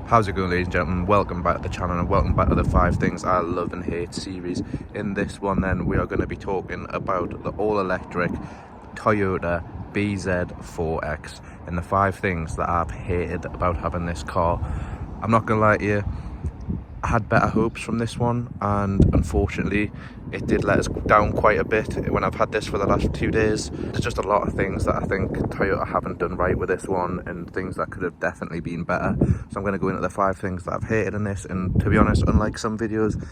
How's it going, ladies and gentlemen? Welcome back to the channel and welcome back to the 5 Things I Love and Hate series. In this one then, we are going to be talking about the all-electric Toyota BZ4X and the 5 things that I've hated about having this car. I'm not going to lie to you, I had better hopes from this one, and unfortunately it did let us down quite a bit when I've had this for the last 2 days. There's just a lot of things that I think Toyota haven't done right with this one and things that could have definitely been better. So I'm going to go into the 5 things that I've hated in this, and to be honest, unlike some videos,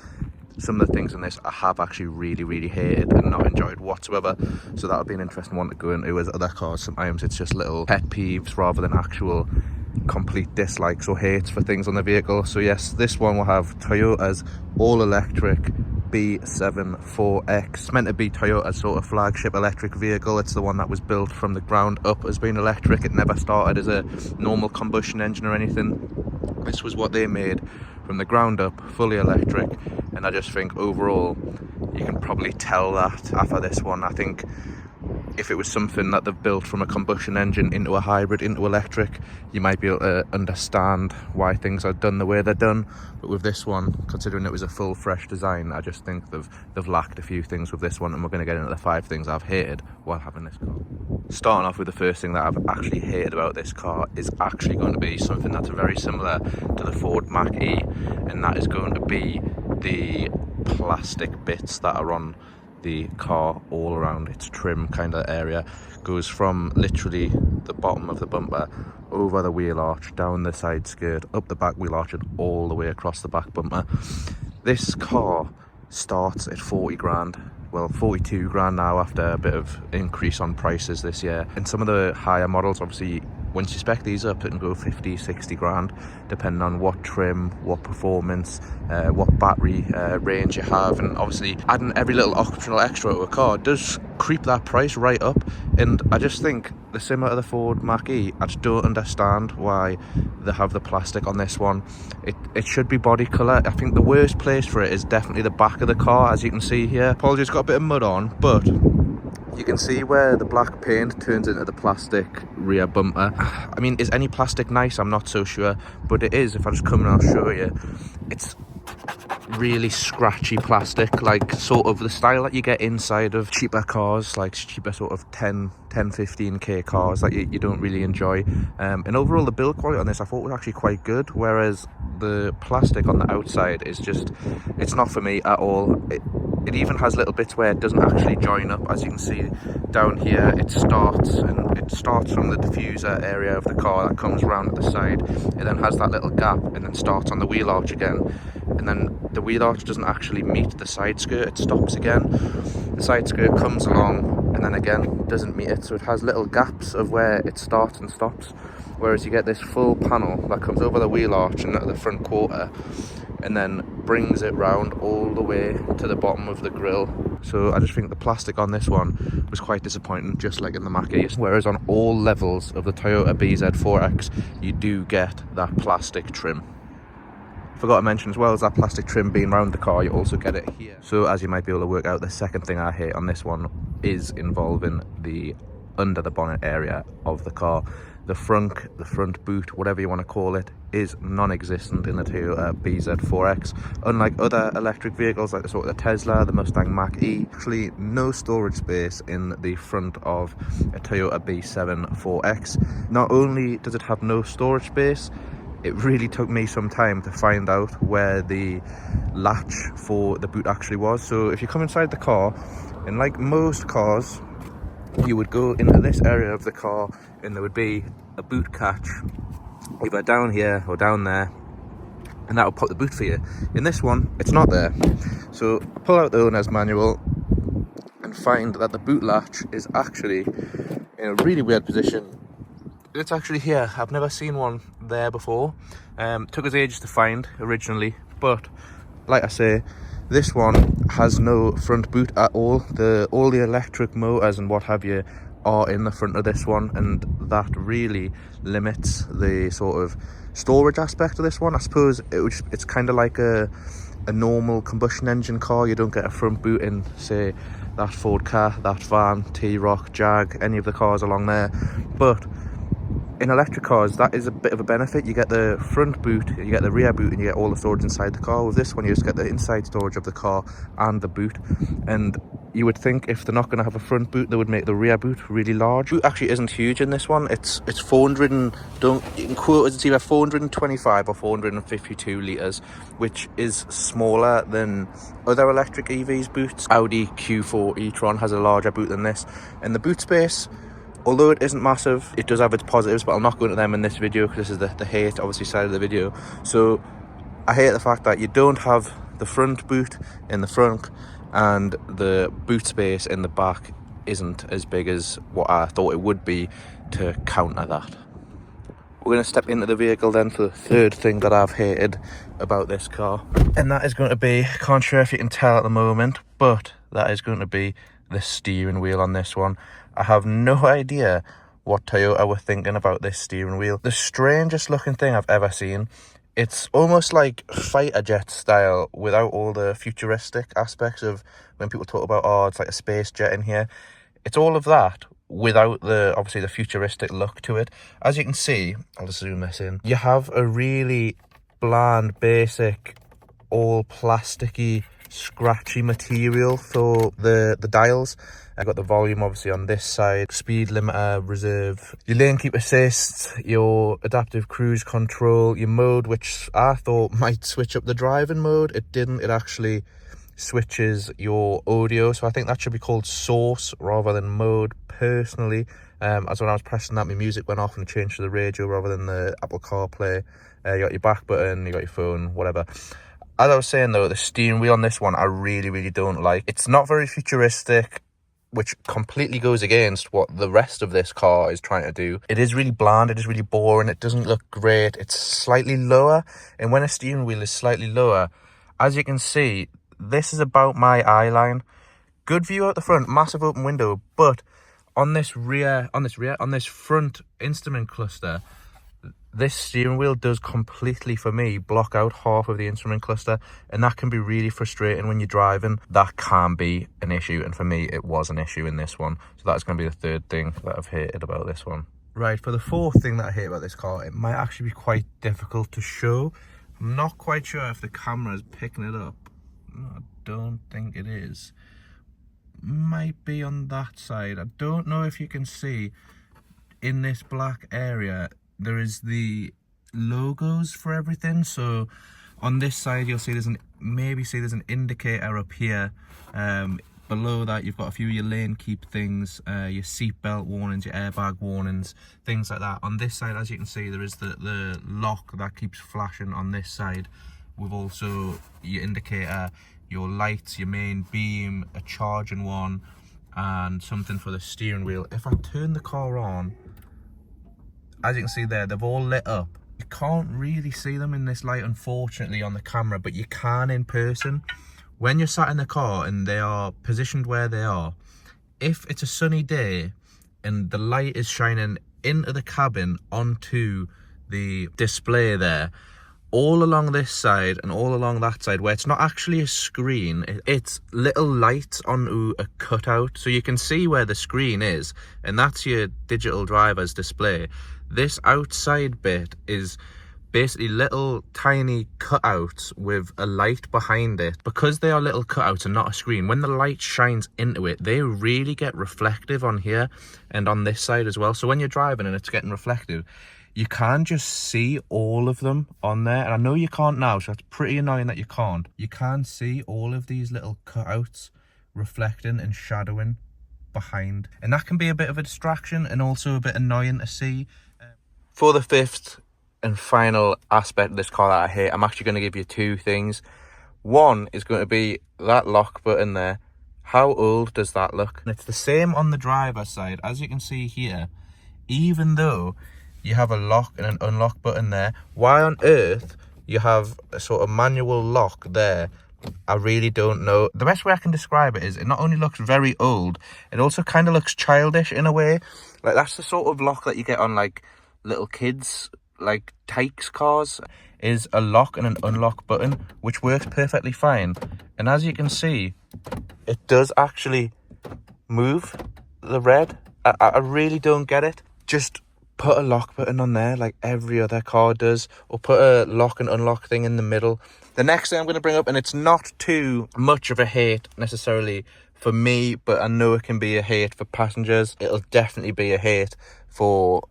some of the things in this I have actually really hated and not enjoyed whatsoever. So that'll be an interesting one to go into. As other cars, sometimes it's just little pet peeves rather than actual complete dislikes or hates for things on the vehicle. So yes, this one will have Toyota's all-electric BZ4X. It's meant to be Toyota's sort of flagship electric vehicle. It's the one that was built from the ground up as being electric. It never started as a normal combustion engine or anything. This was what they made from the ground up, fully electric, and I just think overall you can probably tell that after this one. I think if it was something that they've built from a combustion engine into a hybrid, into electric, you might be able to understand why things are done the way they're done. But with this one, considering it was a full fresh design, I just think they've lacked a few things with this one, and we're going to get into the 5 things I've hated while having this car. Starting off with the first thing that I've actually hated about this car is actually going to be something that's very similar to the Ford Mach-E, and that is going to be the plastic bits that are on the car all around its trim kind of area. Goes from literally the bottom of the bumper over the wheel arch, down the side skirt, up the back wheel arch, and all the way across the back bumper. This car starts at 40 grand, well 42 grand now after a bit of increase on prices this year. And some of the higher models, obviously once you spec these up, it can go 50-60 grand depending on what trim, what performance, what battery range you have, and obviously adding every little optional extra to a car does creep that price right up. And I just think they're similar to the Ford Mach-E. I just don't understand why they have the plastic on this one. It should be body colour. I think the worst place for it is definitely the back of the car, as you can see here. Apologies, it's got a bit of mud on, but you can see where the black paint turns into the plastic rear bumper. I mean, is any plastic nice? I'm not so sure, but it is. If I just come and I'll show you, it's really scratchy plastic, like sort of the style that you get inside of cheaper cars, like cheaper sort of 10-15k cars that you don't really enjoy. And overall the build quality on this I thought was actually quite good, whereas the plastic on the outside is just, it's not for me at all. It even has little bits where it doesn't actually join up. As you can see down here, it starts from the diffuser area of the car that comes around at the side. It then has that little gap and then starts on the wheel arch again. And then the wheel arch doesn't actually meet the side skirt, it stops again. The side skirt comes along and then again doesn't meet it, so it has little gaps of where it starts and stops. Whereas you get this full panel that comes over the wheel arch and at the front quarter and then brings it round all the way to the bottom of the grille. So I just think the plastic on this one was quite disappointing, just like in the Mach-E. Whereas on all levels of the Toyota BZ4X, you do get that plastic trim. Forgot to mention as well as that plastic trim being around the car, you also get it here. So as you might be able to work out, the second thing I hate on this one is involving the under the bonnet area of the car. The front boot, whatever you want to call it, is non-existent in the Toyota BZ4X. Unlike other electric vehicles like the sort of the Tesla, the Mustang Mach-E, actually no storage space in the front of a Toyota BZ4X. Not only does it have no storage space, it really took me some time to find out where the latch for the boot actually was. So if you come inside the car, and like most cars, you would go into this area of the car and there would be a boot catch either down here or down there, and that would pop the boot for you. In this one, it's not there. So pull out the owner's manual and find that the boot latch is actually in a really weird position. It's actually here. I've never seen one there before. Took us ages to find originally, but like I say, this one has no front boot at all. All the electric motors and what have you are in the front of this one, and that really limits the sort of storage aspect of this one. I suppose it's kind of like a normal combustion engine car. You don't get a front boot in, say, that Ford car, that van, T-Roc, Jag, any of the cars along there. But in electric cars, that is a bit of a benefit. You get the front boot, you get the rear boot, and you get all the storage inside the car. With this one, you just get the inside storage of the car and the boot. And you would think if they're not going to have a front boot, they would make the rear boot really large. The boot actually isn't huge in this one. It's 400 and you can quote it's either 425 or 452 litres, which is smaller than other electric EVs boots. Audi Q4 e-tron has a larger boot than this, and the boot space, although it isn't massive, it does have its positives, but I'll not go into them in this video because this is the hate, obviously, side of the video. So I hate the fact that you don't have the front boot in the front, and the boot space in the back isn't as big as what I thought it would be to counter that. We're going to step into the vehicle then for the third thing that I've hated about this car. And that is going to be, can't sure if you can tell at the moment, but that is going to be the steering wheel on this one. I have no idea what Toyota were thinking about this steering wheel. The strangest looking thing I've ever seen. It's almost like fighter jet style without all the futuristic aspects of when people talk about, oh, it's like a space jet in here. It's all of that without obviously the futuristic look to it. As you can see, I'll just zoom this in. You have a really bland, basic, all plasticky, scratchy material for the dials. I got the volume obviously on this side, speed limiter, reserve, your lane keep assist, your adaptive cruise control, your mode, which I thought might switch up the driving mode. It didn't. It actually switches your audio, so I think that should be called source rather than mode personally. As when I was pressing that, my music went off and it changed to the radio rather than the Apple CarPlay. You got your back button, you got your phone, whatever. As I was saying though, the steering wheel on this one I really don't like. It's not very futuristic, which completely goes against what the rest of this car is trying to do. It is really bland, it is really boring, it doesn't look great. It's slightly lower, and when a steering wheel is slightly lower, as you can see, this is about my eye line. Good view out the front, massive open window, but on this front instrument cluster, this steering wheel does completely, for me, block out half of the instrument cluster, and that can be really frustrating when you're driving. That can be an issue, and for me, it was an issue in this one. So that's going to be the third thing that I've hated about this one. Right, for the fourth thing that I hate about this car, it might actually be quite difficult to show. I'm not quite sure if the camera is picking it up. I don't think it is. Might be on that side. I don't know if you can see in this black area there is the logos for everything. So on this side you'll see there's an indicator up here. Below that you've got a few of your lane keep things, your seatbelt warnings, your airbag warnings, things like that. On this side, as you can see, there is the lock that keeps flashing on this side, with also your indicator, your lights, your main beam, a charging one, and something for the steering wheel. If I turn the car on, as you can see there, they've all lit up. You can't really see them in this light, unfortunately, on the camera, but you can in person. When you're sat in the car and they are positioned where they are, if it's a sunny day and the light is shining into the cabin onto the display there, all along this side and all along that side, where it's not actually a screen, it's little lights onto a cutout, so you can see where the screen is, and that's your digital driver's display. This outside bit is basically little tiny cutouts with a light behind it. Because they are little cutouts and not a screen, when the light shines into it, they really get reflective on here and on this side as well. So when you're driving and it's getting reflective, you can just see all of them on there. And I know you can't now, so it's pretty annoying that you can't. You can see all of these little cutouts reflecting and shadowing behind. And that can be a bit of a distraction and also a bit annoying to see. For the fifth and final aspect of this car that I hate, I'm actually going to give you two things. One is going to be that lock button there. How old does that look? And it's the same on the driver's side. As you can see here, even though you have a lock and an unlock button there, why on earth you have a sort of manual lock there? I really don't know. The best way I can describe it is it not only looks very old, it also kind of looks childish in a way. Like, that's the sort of lock that you get on like little kids, like Tykes cars, is a lock and an unlock button, which works perfectly fine. And as you can see, it does actually move the red. I really don't get it. Just put a lock button on there like every other car does, or put a lock and unlock thing in the middle. The next thing I'm going to bring up, and it's not too much of a hate necessarily for me, but I know it can be a hate for passengers. It'll definitely be a hate for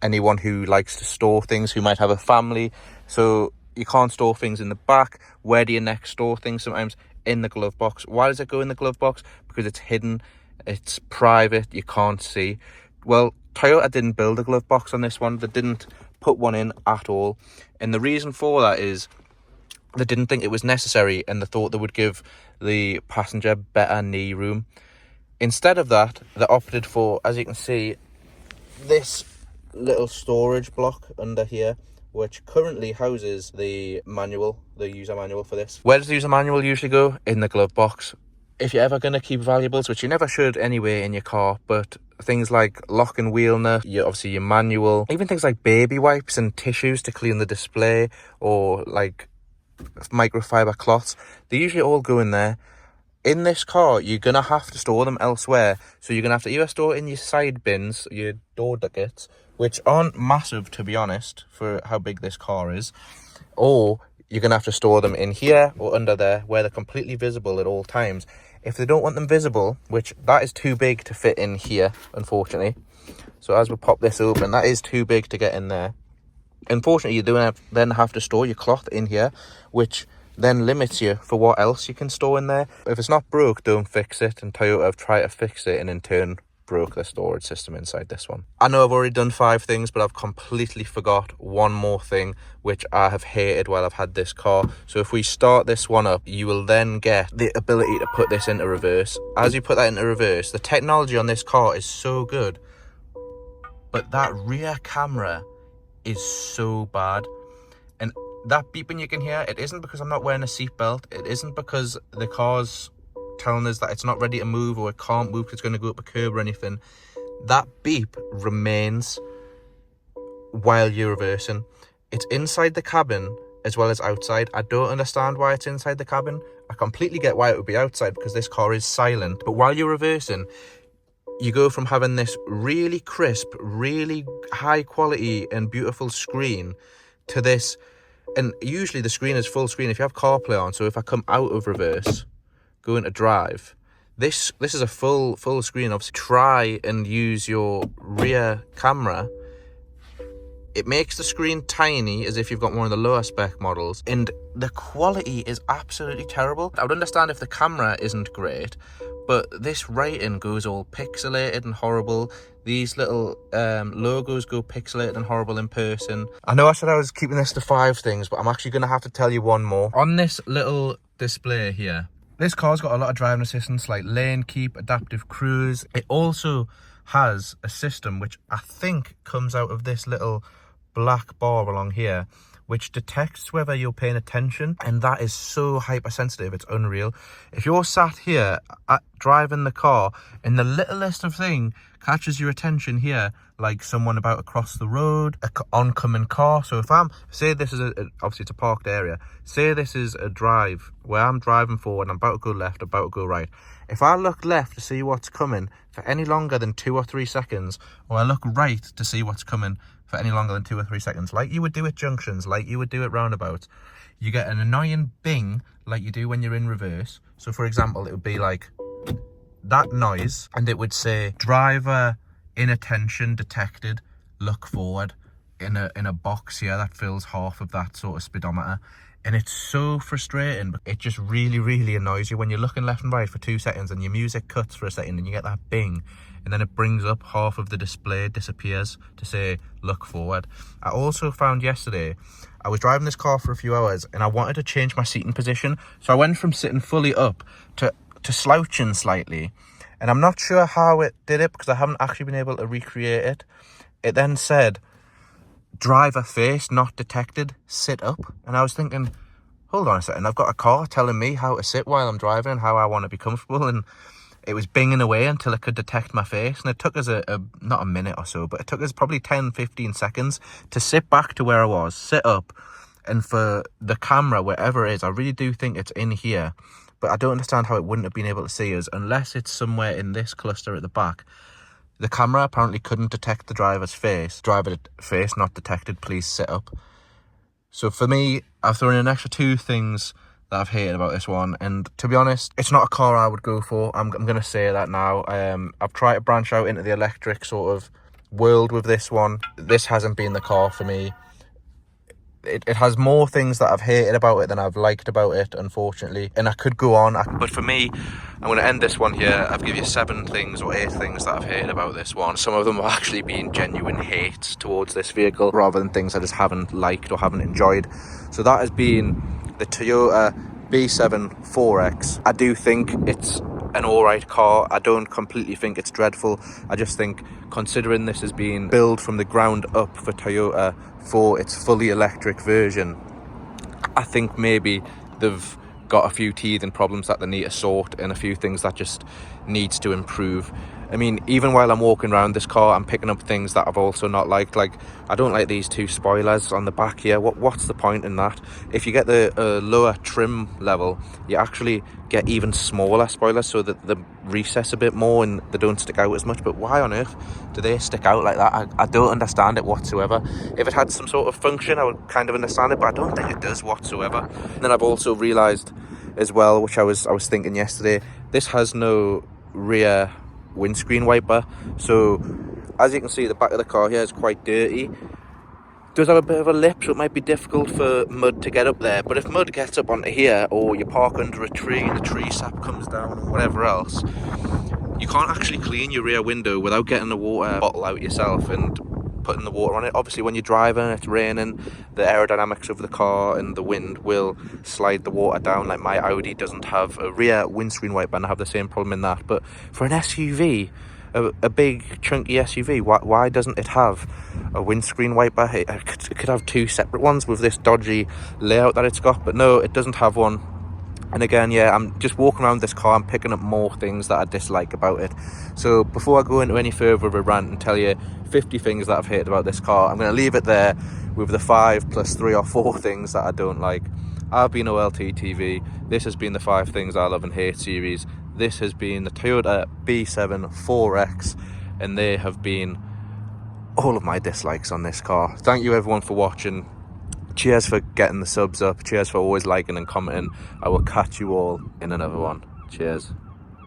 anyone who likes to store things, who might have a family. So you can't store things in the back. Where do you next store things? Sometimes in the glove box. Why does it go in the glove box? Because it's hidden, it's private, you can't see. Well, Toyota didn't build a glove box on this one. They didn't put one in at all. And the reason for that is they didn't think it was necessary, and they thought they would give the passenger better knee room. Instead of that, they opted for, as you can see, this little storage block under here, which currently houses the manual, the user manual for this. Where does the user manual usually go? In the glove box. If you're ever going to keep valuables, which you never should anyway in your car, but things like lock and wheel nut, obviously your manual, even things like baby wipes and tissues to clean the display, or like microfiber cloths, they usually all go in there. In this car, you're going to have to store them elsewhere. So you're going to have to either store it in your side bins, your door ducats, which aren't massive, to be honest, for how big this car is, or you're going to have to store them in here or under there, where they're completely visible at all times. If they don't want them visible, which that is too big to fit in here, unfortunately. So as we pop this open, that is too big to get in there. Unfortunately, you then have to store your cloth in here, which then limits you for what else you can store in there. If it's not broke, don't fix it. And Toyota have tried to fix it and in turn broke the storage system inside this one. I know I've already done 5 things, but I've completely forgot one more thing, which I have hated while I've had this car. So if we start this one up, you will then get the ability to put this into reverse. As you put that into reverse, the technology on this car is so good, but that rear camera is so bad. And that beeping you can hear, it isn't because I'm not wearing a seatbelt. It isn't because the car's telling us that it's not ready to move or it can't move because it's going to go up a curb or anything. That beep remains while you're reversing. It's inside the cabin as well as outside. I don't understand why it's inside the cabin. I completely get why it would be outside, because this car is silent. But while you're reversing, you go from having this really crisp, really high quality and beautiful screen to this, and usually the screen is full screen if you have CarPlay on. So if I come out of reverse, go into drive, this is a full screen. Obviously, try and use your rear camera. It makes the screen tiny, as if you've got one of the lower spec models, and the quality is absolutely terrible. I would understand if the camera isn't great, but this writing goes all pixelated and horrible. These little logos go pixelated and horrible in person. I know I said I was keeping this to 5 things, but I'm actually going to have to tell you one more. On this little display here, this car's got a lot of driving assistance like lane keep, adaptive cruise. It also has a system which I think comes out of this little black bar along here, which detects whether you're paying attention, and that is so hypersensitive, it's unreal. If you're sat here driving the car and the littlest of thing catches your attention here, like someone about to cross the road, an oncoming car. So if say this is obviously it's a parked area, say this is a drive where I'm driving forward and I'm about to go left, about to go right. If I look left to see what's coming for any longer than 2 or 3 seconds, or I look right to see what's coming for any longer than 2 or 3 seconds, like you would do at junctions, like you would do at roundabouts, you get an annoying bing like you do when you're in reverse. So for example, it would be like that noise, and it would say driver inattention detected, look forward, in a box here that fills half of that sort of speedometer. And it's so frustrating. It just really annoys you when you're looking left and right for 2 seconds and your music cuts for a second and you get that bing, and then it brings up half of the display, disappears to say look forward. I also found yesterday, I was driving this car for a few hours and I wanted to change my seating position, so I went from sitting fully up to slouching slightly, and I'm not sure how it did it because I haven't actually been able to recreate it. It then said driver face not detected, sit up, and I was thinking, hold on a second, I've got a car telling me how to sit while I'm driving and how I want to be comfortable, and it was binging away until it could detect my face. And it took us not a minute or so, but it took us probably 10-15 seconds to sit back to where I was, sit up, and for the camera, wherever it is, I really do think it's in here, but I don't understand how it wouldn't have been able to see us unless it's somewhere in this cluster at the back. The camera apparently couldn't detect the driver's face. Driver face not detected, please sit up. So for me, I've thrown in an extra 2 things that I've hated about this one, and to be honest, it's not a car I would go for. I'm going to say that now. I've tried to branch out into the electric sort of world with this one. This hasn't been the car for me. It has more things that I've hated about it than I've liked about it, unfortunately, and I could go on. But for me, I'm going to end this one here. I've given you 7 things or 8 things that I've hated about this one. Some of them have actually been genuine hates towards this vehicle rather than things I just haven't liked or haven't enjoyed. So that has been the Toyota BZ4X. I do think it's an alright car. I don't completely think it's dreadful. I just think, considering this has been built from the ground up for Toyota for its fully electric version, I think maybe they've got a few teething problems that they need to sort and a few things that just needs to improve. I mean, even while I'm walking around this car, I'm picking up things that I've also not liked. Like, I don't like these 2 spoilers on the back here. What's the point in that? If you get the lower trim level, you actually get even smaller spoilers so that they recess a bit more and they don't stick out as much. But why on earth do they stick out like that? I don't understand it whatsoever. If it had some sort of function, I would kind of understand it, but I don't think it does whatsoever. And then I've also realised as well, which I was thinking yesterday, this has no rear windscreen wiper. So as you can see, the back of the car here is quite dirty. It does have a bit of a lip, so it might be difficult for mud to get up there, but if mud gets up onto here, or you park under a tree and the tree sap comes down or whatever else, you can't actually clean your rear window without getting the water bottle out yourself and putting the water on it. Obviously when you're driving, it's raining, the aerodynamics of the car and the wind will slide the water down. Like, my Audi doesn't have a rear windscreen wiper and I have the same problem in that. But for an SUV, a big chunky SUV, why doesn't it have a windscreen wiper? It could have 2 separate ones with this dodgy layout that it's got, but no, it doesn't have one. And again, yeah, I'm just walking around this car, I'm picking up more things that I dislike about it. So before I go into any further of a rant and tell you 50 things that I've hated about this car, I'm going to leave it there with the 5 plus 3 or 4 things that I don't like. I've been OLT TV. This has been the 5 things I love and hate series. This has been the Toyota BZ4X, and they have been all of my dislikes on this car. Thank you everyone for watching. Cheers for getting the subs up. Cheers for always liking and commenting. I will catch you all in another one. Cheers.